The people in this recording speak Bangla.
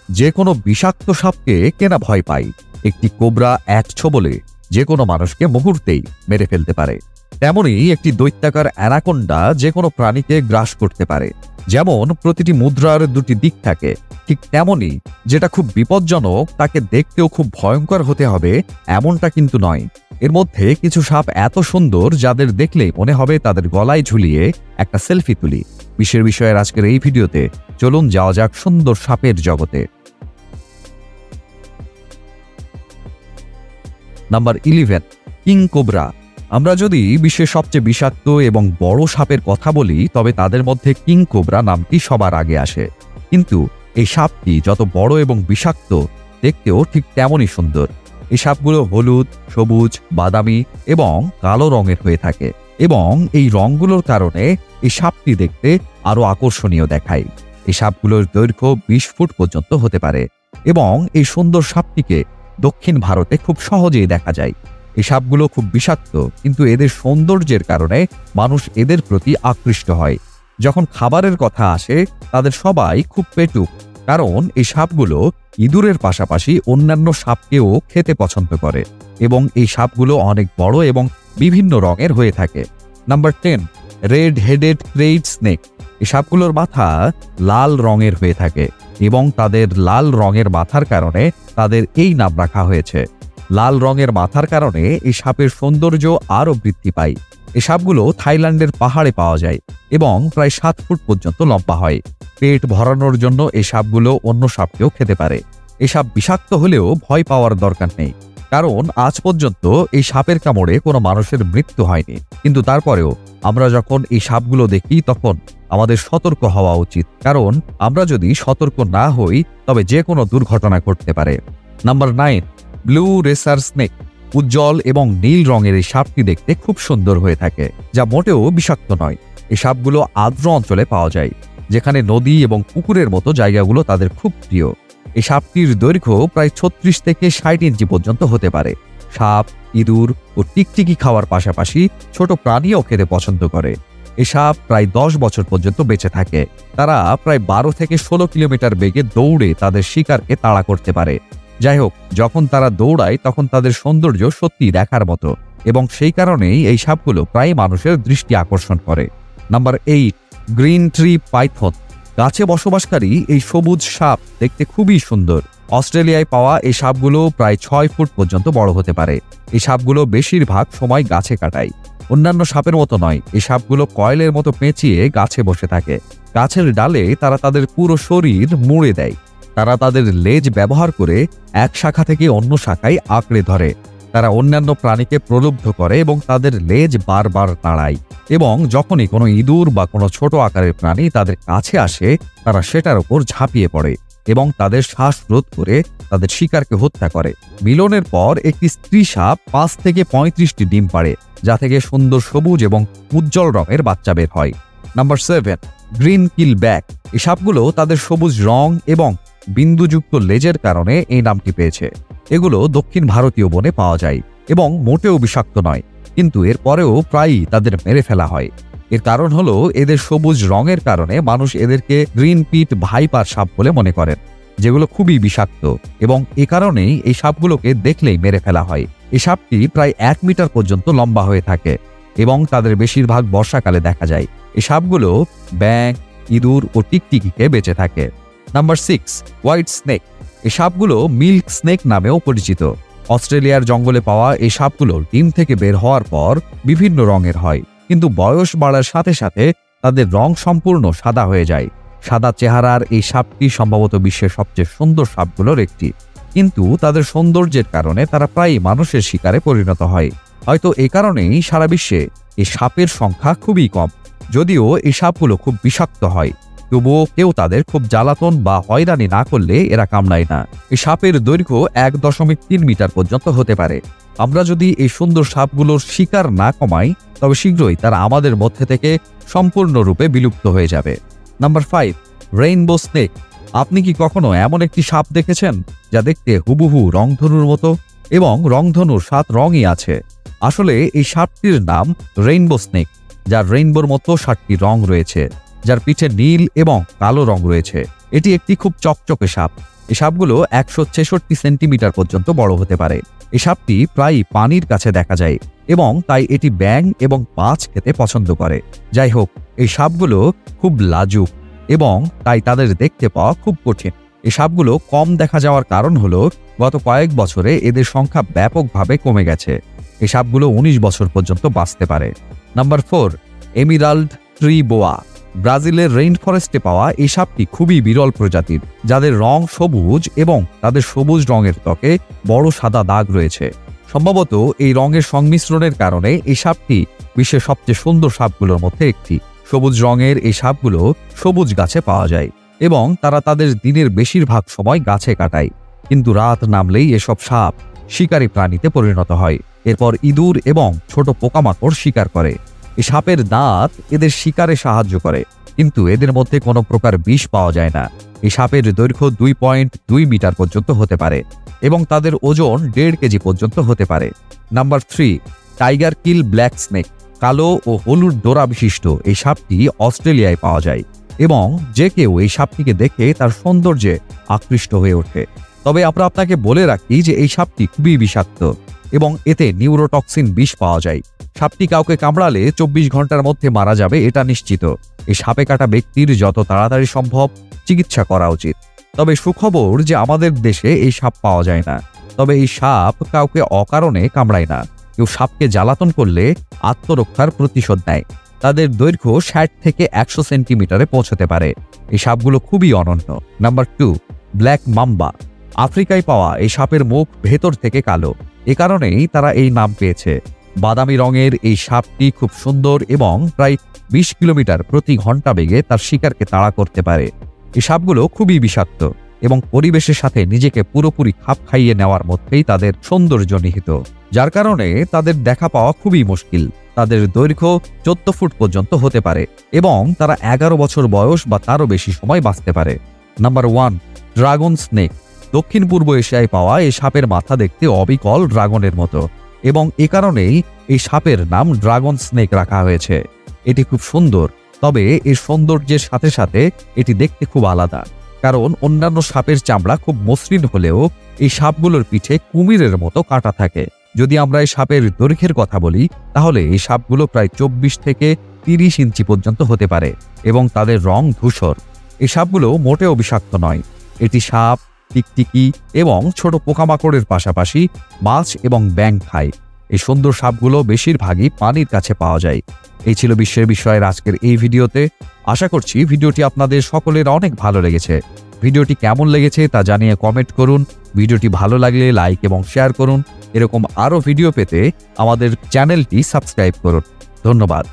যে কোনো বিষাক্ত সাপকে কেনা ভয় পায়, একটি কোবরা এক ছোবলে যে কোনো মানুষকে মুহূর্তেই মেরে ফেলতে পারে। তেমনই একটি দৈত্যাকার অ্যানাকোন্ডা যে কোনো প্রাণীকে গ্রাস করতে পারে। যেমন প্রতিটি মুদ্রার দুটি দিক থাকে, ঠিক তেমনই যেটা খুব বিপজ্জনক তাকে দেখতেও খুব ভয়ঙ্কর হতে হবে এমনটা কিন্তু নয়। এর মধ্যে কিছু সাপ এত সুন্দর যাদের দেখলেই মনে হবে তাদের গলায় ঝুলিয়ে একটা সেলফি তুলি। বিশেষ বিষয়ের আজকের এই ভিডিওতে চলুন যাওয়া যাক সুন্দর সাপের জগতে। Number 11, king cobra. আমরা যদি বিশ্বের সবচেয়ে বিষাক্ত এবং বড় সাপের কথা বলি তবে তাদের মধ্যে কিং কোবরা নামটি সবার আগে আসে। কিন্তু এই সাপটি যত বড় এবং বিষাক্ত, দেখতেও ঠিক তেমনই সুন্দর। এই সাপগুলো হলুদ, সবুজ, বাদামি এবং কালো রঙের হয়ে থাকে এবং এই রঙগুলোর কারণে এই সাপটি দেখতে আরো আকর্ষণীয় দেখায়। এই সাপগুলোর দৈর্ঘ্য 20 ফুট পর্যন্ত হতে পারে এবং এই সুন্দর সাপটিকে দক্ষিণ ভারতে খুব সহজেই দেখা যায়। এই সাপগুলো খুব বিষাক্ত, কিন্তু এদের সৌন্দর্যের কারণে মানুষ এদের প্রতি আকৃষ্ট হয়। যখন খাবারের কথা আসে তাদের সবাই খুব পেটুক, কারণ এই সাপগুলো ইঁদুরের পাশাপাশি অন্যান্য সাপকেও খেতে পছন্দ করে এবং এই সাপগুলো অনেক বড় এবং বিভিন্ন রঙের হয়ে থাকে। Number 10, red headed krait snake. এই সাপগুলোর মাথা লাল রঙের হয়ে থাকে এবং তাদের লাল রঙের মাথার কারণে তাদের এই নাম রাখা হয়েছে। লাল রঙের মাথার কারণে এই সাপের সৌন্দর্য আরও বৃদ্ধি পায়। এই সাপগুলো থাইল্যান্ডের পাহাড়ে পাওয়া যায় এবং প্রায় 7 ফুট পর্যন্ত লম্বা হয়। পেট ভরানোর জন্য এই সাপগুলো অন্য সাপকেও খেতে পারে। এই সাপ বিষাক্ত হলেও ভয় পাওয়ার দরকার নেই, কারণ আজ পর্যন্ত এই সাপের কামড়ে কোনো মানুষের মৃত্যু হয়নি। কিন্তু তারপরেও আমরা যখন এই সাপগুলো দেখি তখন আমাদের সতর্ক হওয়া উচিত, কারণ আমরা যদি সতর্ক না হই তবে যে কোনো দুর্ঘটনা ঘটতে পারে। Number 9, blue racer snake. উজ্জ্বল এবং নীল রঙের এই সাপটি দেখতে খুব সুন্দর হয়ে থাকে, যা মোটেও বিষাক্ত নয়। এই সাপগুলো আর্দ্র অঞ্চলে পাওয়া যায়, যেখানে নদী এবং পুকুরের মতো জায়গাগুলো তাদের খুব প্রিয়। এই সাপটির দৈর্ঘ্য প্রায় 36 থেকে 60 ইঞ্চি পর্যন্ত হতে পারে। সাপ, ইঁদুর ও টিকটিকি খাওয়ার পাশাপাশি ছোট প্রাণীও খেতে পছন্দ করে। এই সাপ প্রায় 10 বছর পর্যন্ত বেঁচে থাকে। তারা প্রায় 12 থেকে 16 কিলোমিটার বেগে দৌড়ে তাদের শিকারকে তাড়া করতে পারে। যাই হোক, যখন তারা দৌড়ায় তখন তাদের সৌন্দর্য সত্যি দেখার মতো এবং সেই কারণেই এই সাপগুলো প্রায় মানুষের দৃষ্টি আকর্ষণ করে। Number 8, green tree Python. গাছে বসবাসকারী এই সবুজ সাপ দেখতে খুবই সুন্দর। অস্ট্রেলিয়ায় পাওয়া এই সাপগুলো প্রায় 6 ফুট পর্যন্ত বড় হতে পারে। এই সাপগুলো বেশিরভাগ সময় গাছে কাটায়। অন্যান্য সাপের মতো নয়, এই সাপগুলো কয়েলের মতো পেঁচিয়ে গাছে বসে থাকে। গাছের ডালে তারা তাদের পুরো শরীর মুড়ে দেয়। তারা তাদের লেজ ব্যবহার করে এক শাখা থেকে অন্য শাখায় আঁকড়ে ধরে। তারা অন্যান্য প্রাণীকে প্রলুব্ধ করে এবং তাদের লেজ বারবার নাড়ায় এবং যখনই কোনো ইঁদুর বা কোনো ছোট আকারের প্রাণী তাদের কাছে আসে তারা সেটার উপর ঝাঁপিয়ে পড়ে এবং তাদের শ্বাসরোধ করে তাদের শিকারকে হত্যা করে। মিলনের পর একটি স্ত্রী সাপ 5 থেকে 35টি ডিম পাড়ে, যা থেকে সুন্দর সবুজ এবং উজ্জ্বল রঙের বাচ্চা বের হয়। নাম্বার 7, গ্রিন কিল ব্যাক। এই সাপগুলো তাদের সবুজ রং এবং বিন্দুযুক্ত লেজের কারণে এই নামটি পেয়েছে। এগুলো দক্ষিণ ভারতীয় বনে পাওয়া যায় এবং মোটেও বিষাক্ত নয়, কিন্তু এরপরেও প্রায়ই তাদের মেরে ফেলা হয়। এর কারণ হলো এদের সবুজ রঙের কারণে মানুষ এদেরকে গ্রিন পিট ভাইপার সাপ বলে মনে করেন, যেগুলো খুবই বিষাক্ত এবং এ কারণেই এই সাপগুলোকে দেখলেই মেরে ফেলা হয়। এই সাপটি প্রায় 1 মিটার পর্যন্ত লম্বা হয়ে থাকে এবং তাদের বেশিরভাগ বর্ষাকালে দেখা যায়। এই সাপগুলো ব্যাঙ, ইঁদুর ও টিকটিকিকে বেঁচে থাকে। Number 6, white snake. এই সাপগুলো মিল্ক স্নেক নামেও পরিচিত। অস্ট্রেলিয়ার জঙ্গলে পাওয়া এই সাপগুলো ডিম থেকে বের হওয়ার পর বিভিন্ন রঙের হয়, কিন্তু বয়স বাড়ার সাথে সাথে তাদের রং সম্পূর্ণ সাদা হয়ে যায়। সাদা চেহারার এই সাপটি সম্ভবত বিশ্বের সবচেয়ে সুন্দর সাপগুলোর একটি, কিন্তু তাদের সৌন্দর্যের কারণে তারা প্রায়ই মানুষের শিকারে পরিণত হয়। হয়তো এ কারণেই সারা বিশ্বে এই সাপের সংখ্যা খুবই কম। যদিও এই সাপগুলো খুব বিষাক্ত হয়, তবুও কেউ তাদের খুব জ্বালাতন বা হয়রানি না করলে এরা কামড়ায় না। এই সাপের দৈর্ঘ্য 1.3 মিটার পর্যন্ত হতে পারে। আমরা যদি এই সুন্দর সাপগুলোর শিকার না কমাই তবে শীঘ্রই তারা আমাদের মধ্যে থেকে সম্পূর্ণরূপে বিলুপ্ত হয়ে যাবে। Number 5, rainbow snake. আপনি কি কখনো এমন একটি সাপ দেখেছেন যা দেখতে হুবহু রংধনুর মতো এবং রংধনুর 7 রঙই আছে? আসলে এই সাপটির নাম রেইনবো স্নেক, যার রেইনবোর মতো 7টি রং রয়েছে, যার পিঠে নীল এবং কালো রং রয়েছে। এটি একটি খুব চকচকে সাপ। এই সাপগুলো 166 সেন্টিমিটার পর্যন্ত বড় হতে পারে। এই সাপটি প্রায় পানির কাছে দেখা যায় এবং তাই এটি ব্যাঙ এবং মাছ খেতে পছন্দ করে। যাই হোক, এই সাপগুলো খুব লাজুক এবং তাই তাদের দেখতে পাওয়া খুব কঠিন। এই সাপগুলো কম দেখা যাওয়ার কারণ হলো গত কয়েক বছরে এদের সংখ্যা ব্যাপকভাবে কমে গেছে। এই সাপগুলো 19 বছর পর্যন্ত বাঁচতে পারে। Number 4, emerald tree boa. ব্রাজিলের রেইন ফরেস্টে পাওয়া এই সাপটি খুবই বিরল প্রজাতির, যাদের রং সবুজ এবং তাদের সবুজ রঙের ত্বকে বড় সাদা দাগ রয়েছে। সম্ভবত এই রঙের সংমিশ্রণের কারণে এই সাপটি বিশ্বের সবচেয়ে সুন্দর সাপগুলোর মধ্যে একটি। সবুজ রঙের এই সাপগুলো সবুজ গাছে পাওয়া যায় এবং তারা তাদের দিনের বেশিরভাগ সময় গাছে কাটায়, কিন্তু রাত নামলেই এসব সাপ শিকারী প্রাণীতে পরিণত হয়। এরপর ইঁদুর এবং ছোট পোকামাকড় শিকার করে। এই সাপের দাঁত এদের শিকারে সাহায্য করে, কিন্তু এদের মধ্যে কোনো প্রকার বিষ পাওয়া যায় না। এই সাপের দৈর্ঘ্য 2.2 মিটার পর্যন্ত হতে পারে এবং তাদের ওজন 1.5 কেজি পর্যন্ত হতে পারে। নাম্বার 3, টাইগার কিল ব্ল্যাক স্নেক। কালো ও হলুদ ডোরা বিশিষ্ট এই সাপটি অস্ট্রেলিয়ায় পাওয়া যায় এবং যে কেউ এই সাপটিকে দেখে তার সৌন্দর্যে আকৃষ্ট হয়ে ওঠে। তবে আমরা আপনাকে বলে রাখি যে এই সাপটি খুবই বিষাক্ত এবং এতে নিউরোটক্সিন বিষ পাওয়া যায়। সাপটি কাউকে কামড়ালে 24 ঘন্টার মধ্যে মারা যাবে এটা নিশ্চিত। এই সাপে কাটা ব্যক্তির যত তাড়াতাড়ি সম্ভব চিকিৎসা করা উচিত। তবে সুখবর যে আমাদের দেশে এই সাপ পাওয়া যায় না। তবে এই সাপ কাউকে অকারণে কামড়ায় না। কেউ সাপকে জ্বালাতন করলে আত্মরক্ষার প্রতিশোধ নেয়। তাদের দৈর্ঘ্য 60 থেকে 100 সেন্টিমিটারে পৌঁছতে পারে। এই সাপগুলো খুবই অনন্য। Number 2, black mamba. আফ্রিকায় পাওয়া এই সাপের মুখ ভেতর থেকে কালো, এ কারণেই তারা এই নাম পেয়েছে। বাদামি রঙের এই সাপটি খুব সুন্দর এবং প্রায় 20 কিলোমিটার প্রতি ঘন্টা বেগে তার শিকারকে তাড়া করতে পারে। এই সাপগুলো খুবই বিষাক্ত এবং পরিবেশের সাথে নিজেকে পুরোপুরি খাপ খাইয়ে নেওয়ার মধ্যেই তাদের সৌন্দর্য নিহিত, যার কারণে তাদের দেখা পাওয়া খুবই মুশকিল। তাদের দৈর্ঘ্য 14 ফুট পর্যন্ত হতে পারে এবং তারা 11 বছর বয়স বা তারও বেশি সময় বাঁচতে পারে। Number 1, dragon snake. দক্ষিণ পূর্ব এশিয়ায় পাওয়া এই সাপের মাথা দেখতে অবিকল ড্রাগনের মতো এবং এ কারণেই এই সাপের নাম ড্রাগন স্নেক রাখা হয়েছে। এটি খুব সুন্দর, তবে এর সৌন্দর্যের সাথে সাথে এটি দেখতে খুব আলাদা, কারণ অন্যান্য সাপের চামড়া খুব মসৃণ হলেও এই সাপগুলোর পিঠে কুমিরের মতো কাঁটা থাকে। যদি আমরা এই সাপের দৈর্ঘ্যের কথা বলি তাহলে এই সাপগুলো প্রায় 24 থেকে 30 ইঞ্চি পর্যন্ত হতে পারে এবং তাদের রং ধূসর। এই সাপগুলো মোটেও বিষাক্ত নয়। এটি সাপ, টিকটিকি এবং ছোট পোকামাকড়ের পাশাপাশি মাছ এবং ব্যাঙ খায়। এই সুন্দর সাপগুলো বেশিরভাগই পানির কাছে পাওয়া যায়। এই ছিল বিশ্বের বিষয়ের আজকের এই ভিডিওতে। আশা করছি ভিডিওটি আপনাদের সকলের অনেক ভালো লেগেছে। ভিডিওটি কেমন লেগেছে তা জানিয়ে কমেন্ট করুন। ভিডিওটি ভালো লাগলে লাইক এবং শেয়ার করুন। এরকম আরও ভিডিও পেতে আমাদের চ্যানেলটি সাবস্ক্রাইব করুন। ধন্যবাদ।